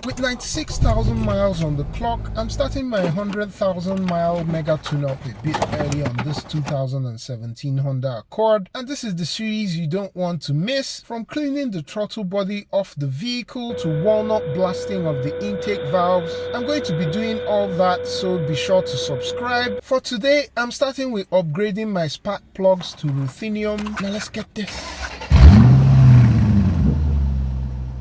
With 96,000 miles on the clock, I'm starting my 100,000 mile mega tune-up a bit early on this 2017 Honda Accord, and this is the series you don't want to miss. From cleaning the throttle body off the vehicle to walnut blasting of the intake valves, I'm going to be doing all that, so be sure to subscribe. For today, I'm starting with upgrading my spark plugs to Ruthenium. Now let's get this.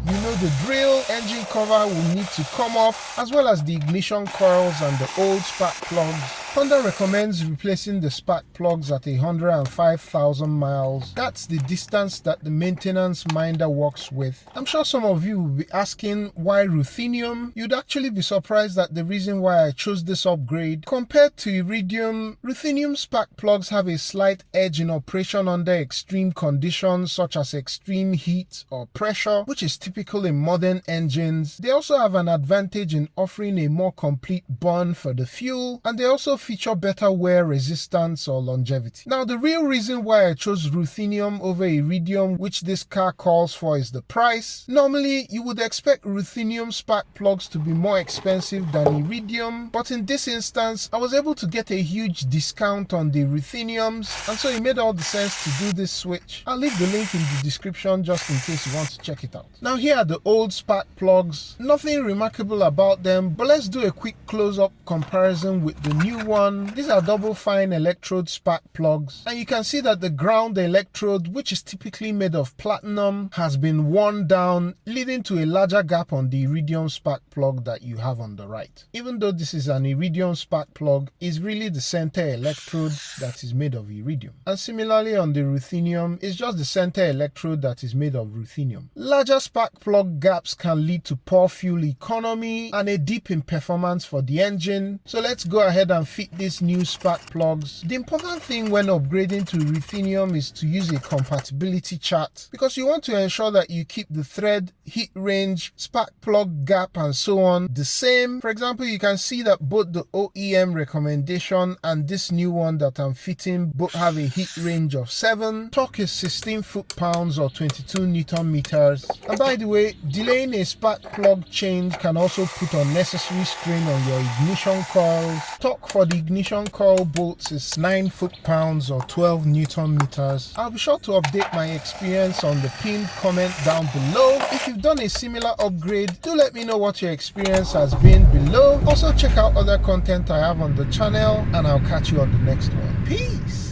You know the drill, engine cover will need to come off, as well as the ignition coils and the old spark plugs. Honda recommends replacing the spark plugs at 105,000 miles. That's the distance that the maintenance minder works with. I'm sure some of you will be asking why Ruthenium. You'd actually be surprised at the reason why I chose this upgrade. Compared to Iridium, Ruthenium spark plugs have a slight edge in operation under extreme conditions such as extreme heat or pressure, which is typical in modern engines. They also have an advantage in offering a more complete burn for the fuel, and they also feature better wear resistance or longevity. Now, the real reason why I chose Ruthenium over Iridium, which this car calls for, is the price. Normally, you would expect Ruthenium spark plugs to be more expensive than Iridium, but in this instance, I was able to get a huge discount on the Rutheniums, and so it made all the sense to do this switch. I'll leave the link in the description just in case you want to check it out. Now, here are the old spark plugs. Nothing remarkable about them, but let's do a quick close-up comparison with the new one. These are double fine electrode spark plugs, and you can see that the ground electrode, which is typically made of platinum, has been worn down, leading to a larger gap on the Iridium spark plug that you have on the right. Even though this is an Iridium spark plug, it's really the center electrode that is made of Iridium. And similarly on the Ruthenium, it's just the center electrode that is made of Ruthenium. Larger spark plug gaps can lead to poor fuel economy and a dip in performance for the engine. So let's go ahead and fit these new spark plugs. The important thing when upgrading to Ruthenium is to use a compatibility chart, because you want to ensure that you keep the thread, heat range, spark plug gap, and so on the same. For example, you can see that both the OEM recommendation and this new one that I'm fitting both have a heat range of 7. Torque is 16 foot-pounds or 22 Newton meters. And by the way, delaying a spark plug change can also put unnecessary strain on your ignition coils. Torque for the ignition coil bolts is 9 foot-pounds or 12 Newton meters. I'll be sure to update my experience on the pinned comment down below. If you've done a similar upgrade, do let me know what your experience has been below. Also check out other content I have on the channel, and I'll catch you on the next one. Peace!